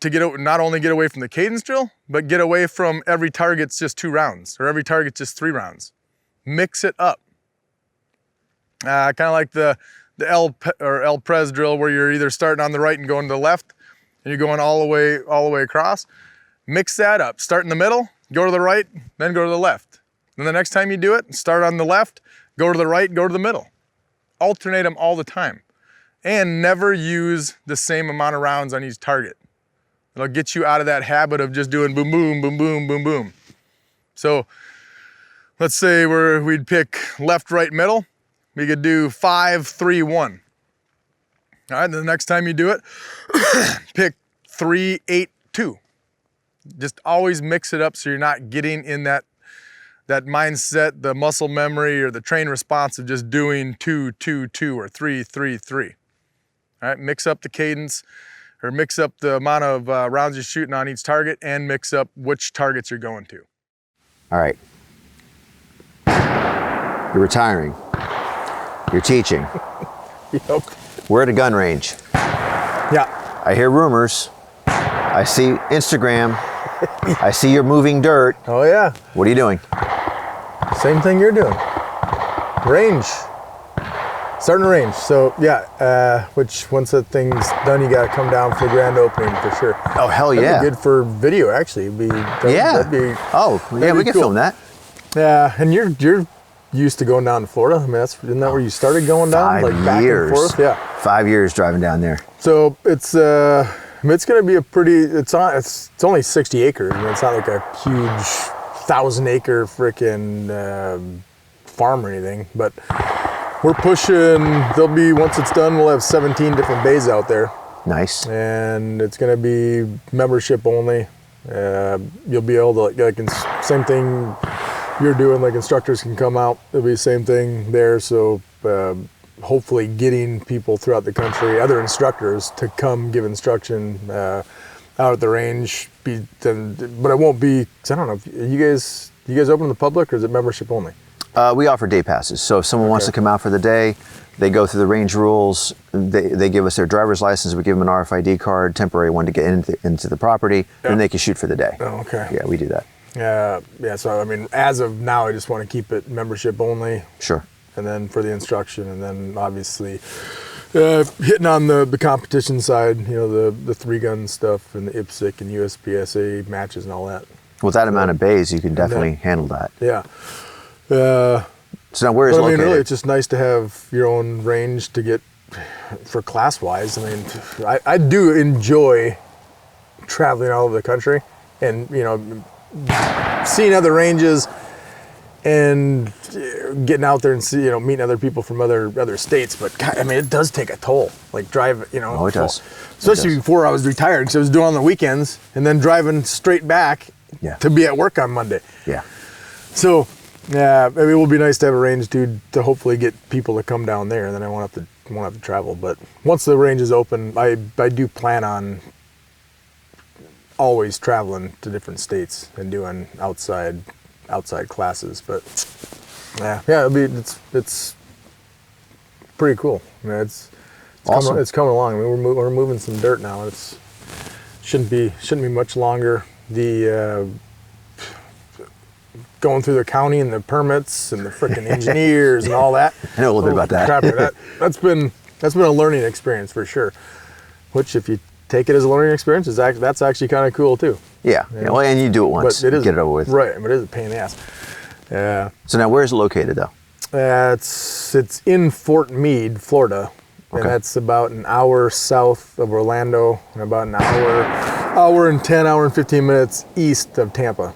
to not only get away from the cadence drill, but get away from every target's just 2 rounds or every target's just 3 rounds. Mix it up. Kind of like the El Pres drill where you're either starting on the right and going to the left and you're going all the way across. Mix that up. Start in the middle, go to the right, then go to the left. Then the next time you do it, start on the left, go to the right, go to the middle. Alternate them all the time. And never use the same amount of rounds on each target. It'll get you out of that habit of just doing boom, boom, boom, boom, boom, boom. So let's say we'd pick left, right, middle. We could do 5, 3, 1. All right, the next time you do it, pick 3, 8, 2. Just always mix it up so you're not getting in that mindset, the muscle memory or the train response of just doing 2, 2, 2 or 3, 3, 3. All right, mix up the cadence or mix up the amount of rounds you're shooting on each target and mix up which targets you're going to. All right. You're retiring. You're teaching. Yep. We're at a gun range. Yeah. I hear rumors. I see Instagram. I see you're moving dirt. Oh yeah. What are you doing? Same thing you're doing. Range. Starting to range. So yeah, which once that thing's done, you gotta come down for the grand opening for sure. Oh hell yeah! That'd be good for video actually. That'd be we can film that. Yeah, and you're used to going down to Florida. I mean, isn't that where you started going down? 5 back years. and forth? Yeah. 5 years driving down there. So it's going to be a pretty. It's only 60 acres. I mean, it's not like a huge 1,000-acre frickin' farm or anything. But we're pushing. Once it's done, we'll have 17 different bays out there. Nice. And it's going to be membership only. You'll be able to same thing you're doing. Like instructors can come out. It'll be the same thing there. So. Hopefully getting people throughout the country, other instructors, to come give instruction out at the range. But it won't be, cause I don't know, you guys open to the public or is it membership only? We offer day passes. So if someone wants to come out for the day, they go through the range rules, they give us their driver's license, we give them an RFID card, temporary one to get into the property, and they can shoot for the day. Oh, okay. Yeah, we do that. Yeah, so I mean, as of now, I just want to keep it membership only. Sure. And then for the instruction, and then obviously hitting on the competition side, the 3-gun stuff and the IPSC and USPSA matches and all that. With that amount of bays, you can definitely handle that. Yeah. So now where is it located? I mean, really, it's just nice to have your own range to get for class-wise. I mean, I do enjoy traveling all over the country and, seeing other ranges and getting out there and meeting other people from other states. But God, I mean, it does take a toll. Like drive, Oh, it does. Especially before I was retired, because I was doing on the weekends and then driving straight back to be at work on Monday. Yeah. So, yeah, maybe it will be nice to have a range to hopefully get people to come down there, and then I won't have to travel. But once the range is open, I do plan on always traveling to different states and doing outside classes. But it's pretty cool. I mean, it's awesome. It's coming along. I mean, we're moving some dirt now. It's shouldn't be much longer. The going through the county and the permits and the freaking engineers and all that. I know a little bit about that. Crap, that's been a learning experience for sure. Which, if you take it as a learning experience, that's actually kind of cool too. Yeah. Well, and you do it once, get it over with. Right, but it is a pain in the ass. Yeah. So now, where is it located though? It's in Fort Meade, Florida, and that's about an hour south of Orlando and about an hour and 15 minutes east of Tampa.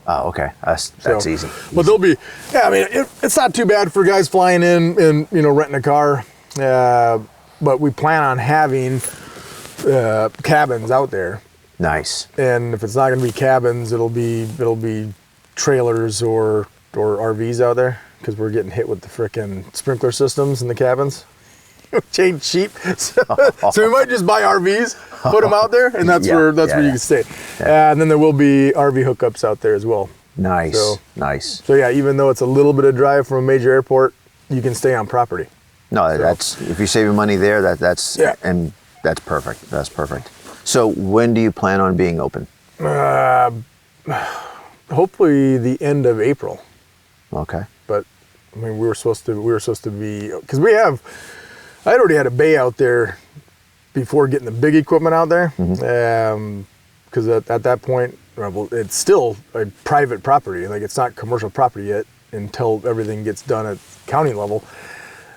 Oh, okay. That's easy. But there'll be, I mean, it's not too bad for guys flying in and renting a car. But we plan on having cabins out there. Nice. And if it's not going to be cabins, it'll be trailers or RVs out there, because we're getting hit with the frickin' sprinkler systems in the cabins. Which ain't cheap. So we might just buy RVs, put them out there, and that's where you can stay. Yeah. And then there will be RV hookups out there as well. Nice. Nice. So yeah, even though it's a little bit of drive from a major airport, you can stay on property. No, that's if you're saving money there, that's perfect. That's perfect. So when do you plan on being open? Hopefully the end of April. Okay. But I mean, we were supposed to be, because I already had a bay out there before getting the big equipment out there. Because at that point, well, it's still a private property. Like, it's not commercial property yet until everything gets done at county level.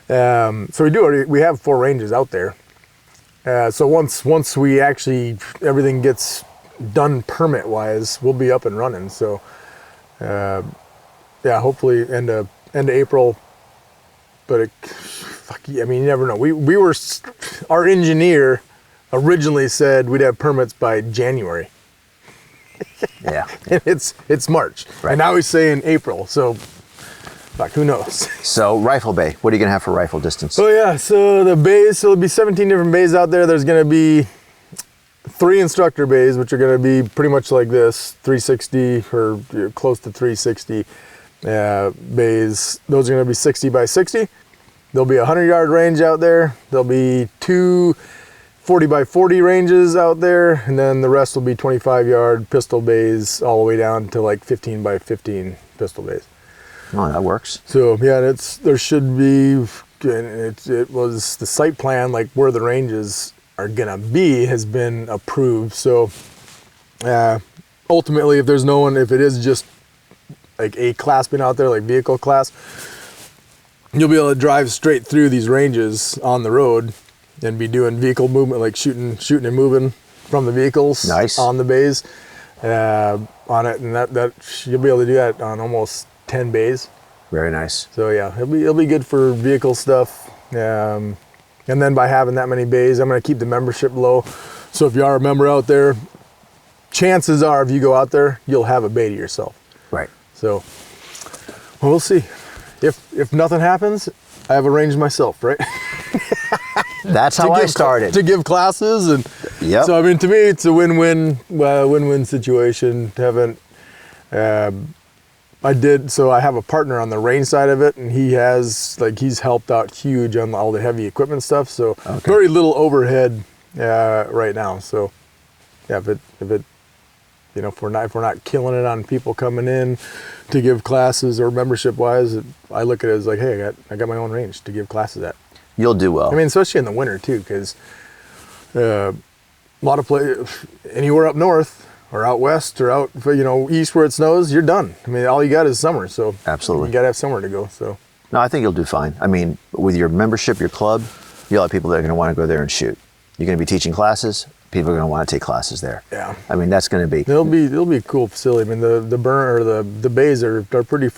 So we have 4 ranges out there. So once we actually, everything gets done permit wise, we'll be up and running. So hopefully end of April. But I mean, you never know. Our engineer originally said we'd have permits by January. Yeah. And it's March. Right. And now he's saying April. So who knows? So rifle bay, what are you gonna have for rifle distance? Oh yeah, so the bays, there'll be 17 different bays out there. There's gonna be 3 instructor bays, which are gonna be pretty much like this, 360 or close to 360 bays. Those are gonna be 60 by 60. There'll be a 100-yard range out there. There'll be 2 40 by 40 ranges out there, and then the rest will be 25-yard pistol bays all the way down to like 15 by 15 pistol bays. Oh, that works. So yeah, there should be, it was the site plan, like where the ranges are gonna be has been approved. So ultimately, if there's no one, if it is just like a class being out there, like vehicle class, you'll be able to drive straight through these ranges on the road and be doing vehicle movement, like shooting and moving from the vehicles on the bays on it, and that you'll be able to do that on almost 10 bays. Very nice. So yeah, it'll be good for vehicle stuff. And then by having that many bays, I'm going to keep the membership low. So if you are a member out there, chances are if you go out there, you'll have a bay to yourself. Right. So well, we'll see. If nothing happens, I have arranged myself, right? That's how I started. To give classes, and yep. So I mean, to me, it's a win-win situation. So I have a partner on the range side of it, and he's helped out huge on all the heavy equipment stuff. So very little overhead right now. So yeah, if we're not killing it on people coming in to give classes or membership wise, I look at it as like, hey, I got my own range to give classes at. You'll do well. I mean, especially in the winter too, because a lot of anywhere up north or out west or out east where it snows, you're done. I mean, all you got is summer. So absolutely, you got to have somewhere to go. So no, I think you'll do fine. I mean, with your membership, your club, you'll have people that are going to want to go there and shoot. You're going to be teaching classes. People are going to want to take classes there. Yeah. I mean, that's going to be. It'll be a cool facility. I mean, the bays are pretty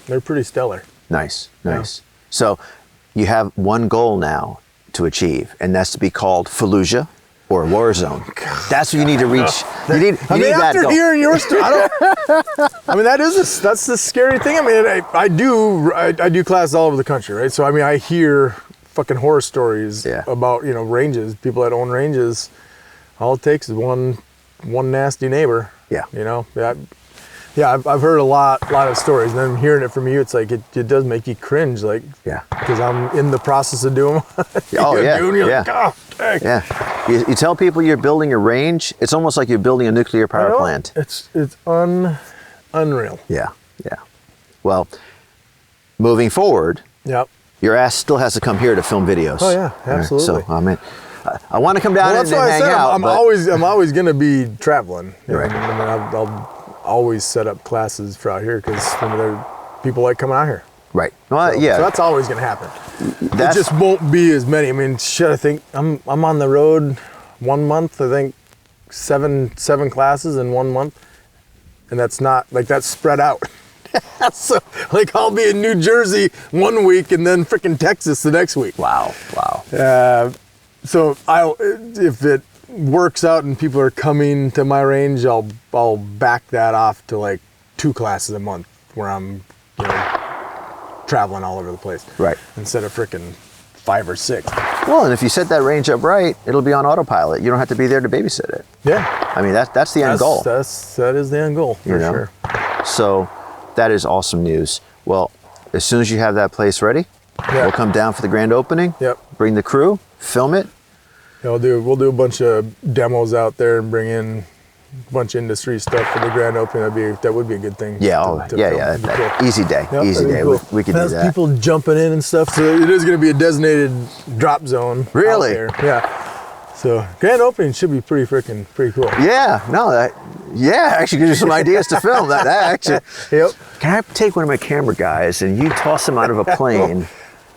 they're pretty stellar. Nice. Yeah. So you have one goal now to achieve, and that's to be called Fallujah or Warzone. That's what you need to reach. You need that goal. After hearing your story, I mean, that's the scary thing. I mean, I do classes all over the country, right? So I mean, I hear fucking horror stories about ranges, people that own ranges. All it takes is one nasty neighbor. I've heard a lot of stories, and then hearing it from you, it's like it does make you cringe, like because I'm in the process of doing like, oh dang. Yeah, you tell people you're building a range, it's almost like you're building a nuclear power plant. It's unreal. Yeah. Well, moving forward, your ass still has to come here to film videos. Oh yeah, absolutely. So I mean, I want to come down and hang out. I'm always going to be traveling. Right. I mean, I'll always set up classes for out here because people like coming out here. Right. Well, so that's always going to happen. It just won't be as many. I mean, shit. I think I'm on the road 1 month. I think seven classes in 1 month, and that's not like that's spread out. So, like, I'll be in New Jersey 1 week and then freaking Texas the next week. Wow. So if it works out and people are coming to my range, I'll back that off to like 2 classes a month where I'm traveling all over the place. Right. Instead of freaking 5 or 6. Well, and if you set that range up right, it'll be on autopilot. You don't have to be there to babysit it. Yeah. I mean, that's the end goal. That is the end goal for sure. So that is awesome news. Well, as soon as you have that place ready, we'll come down for the grand opening. Yep. Bring the crew, film it. Yeah, we'll do a bunch of demos out there and bring in a bunch of industry stuff for the grand opening. That would be a good thing. Yeah, cool. Easy day. Yep, Easy day. Cool. We can do that. People jumping in and stuff. So it is going to be a designated drop zone. Really? Out there. Yeah. So grand opening should be pretty cool. Yeah. No. Actually gives you some ideas to film. That actually. Yep. Can I take one of my camera guys and you toss him out of a plane?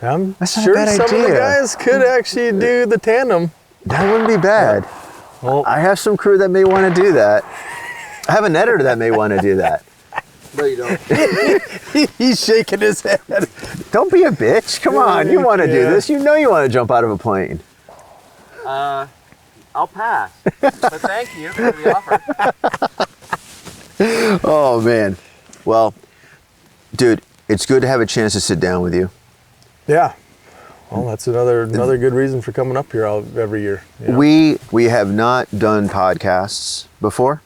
I'm That's not sure a bad some idea. of the guys could actually do the tandem. That wouldn't be bad. Well, I have some crew that may want to do that. I have an editor that may want to do that. No, you don't. He's shaking his head. Don't be a bitch. Come on. You want to do this. You know you want to jump out of a plane. I'll pass. But thank you for the offer. Oh, man. Well, dude, it's good to have a chance to sit down with you. Yeah. Well, that's another good reason for coming up here every year. We have not done podcasts before.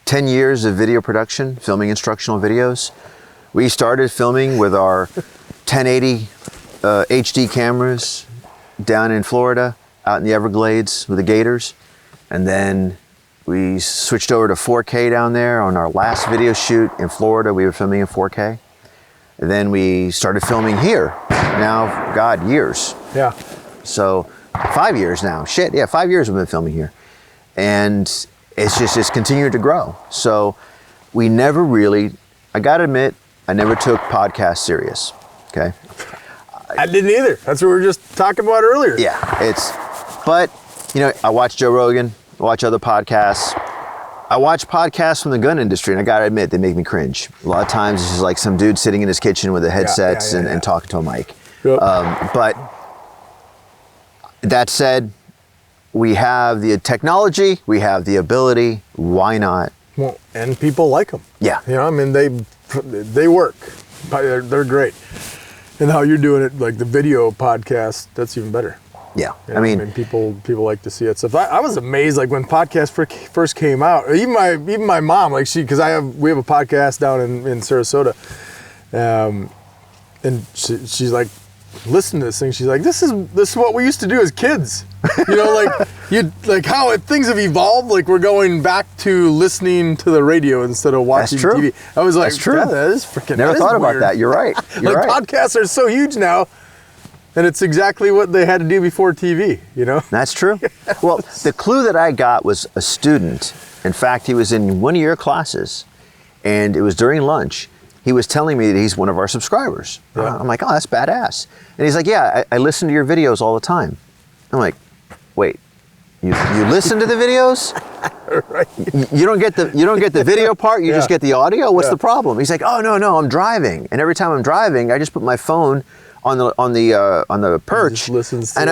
10 years of video production, filming instructional videos. We started filming with our 1080 HD cameras, down in Florida, out in the Everglades with the gators. And then we switched over to 4K down there on our last video shoot in Florida. We were filming in 4K. And then we started filming here. Now, God, years. Yeah. So 5 years now. Shit, yeah, 5 years we've been filming here. And it's continued to grow. So we never really, I gotta admit, I never took podcasts serious, okay? I didn't either. That's what we were just talking about earlier. Yeah, but, you know, I watch Joe Rogan, I watch other podcasts. I watch podcasts from the gun industry, and I gotta admit, they make me cringe. A lot of times it's just like some dude sitting in his kitchen with the headsets and talking to a mic. Yep. But that said, we have the technology, we have the ability, why not? Well, and people like them. Yeah. You know, I mean, they work. They're great. And how you're doing it, like the video podcast, that's even better. Yeah. You know, I mean, people like to see it. So I was amazed, like when podcasts first came out. Even my mom, like because we have a podcast down in Sarasota, and she's like, listen to this thing. She's like, this is what we used to do as kids. You know, like how things have evolved. Like we're going back to listening to the radio instead of watching TV. I was like, that's true. Yeah, that is freaking. Never thought about that. You're right. You're right. Podcasts are so huge now. And it's exactly what they had to do before TV, you know? That's true. Well, the clue that I got was a student. In fact, he was in one of your classes, and it was during lunch. He was telling me that he's one of our subscribers. Yeah. I'm like, oh, that's badass. And he's like, yeah, I listen to your videos all the time. I'm like, wait, you listen to the videos? Right. You don't get the video part. You just get the audio. What's the problem? He's like, oh no, I'm driving, and every time I'm driving, I just put my phone on the perch, and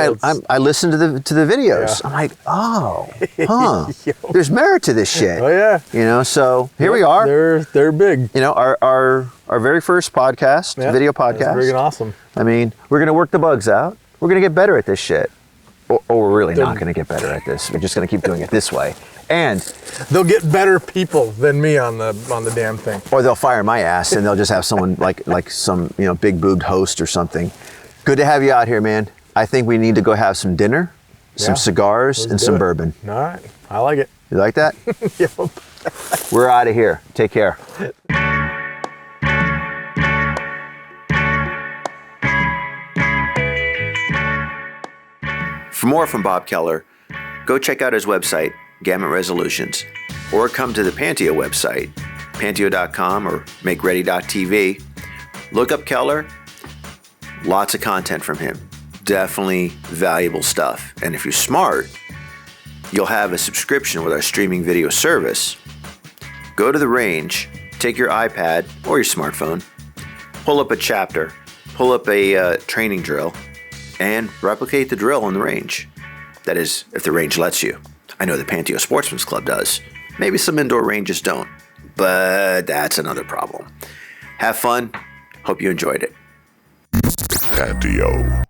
I listen to the videos. Yeah. I'm like, oh, huh. There's merit to this shit. Oh yeah. You know, so here we are. They're big. You know, our very first podcast, video podcast. That's freaking awesome. I mean, we're gonna work the bugs out. We're gonna get better at this shit. Or we're really not gonna get better at this. We're just gonna keep doing it this way. And they'll get better people than me on the damn thing. Or they'll fire my ass and they'll just have someone like some, you know, big boobed host or something. Good to have you out here, man. I think we need to go have some dinner, some cigars, and some bourbon. All right. I like it. You like that? Yep. We're out of here. Take care. For more from Bob Keller, go check out his website, Gamut Resolutions, or come to the Panteao website, panteao.com or makeready.tv. Look up Keller. Lots of content from him. Definitely valuable stuff. And if you're smart, you'll have a subscription with our streaming video service. Go to the range, take your iPad or your smartphone, pull up a chapter, pull up a training drill, and replicate the drill on the range. That is, if the range lets you. I know the Panteao Sportsman's Club does. Maybe some indoor ranges don't, but that's another problem. Have fun. Hope you enjoyed it. Panteao.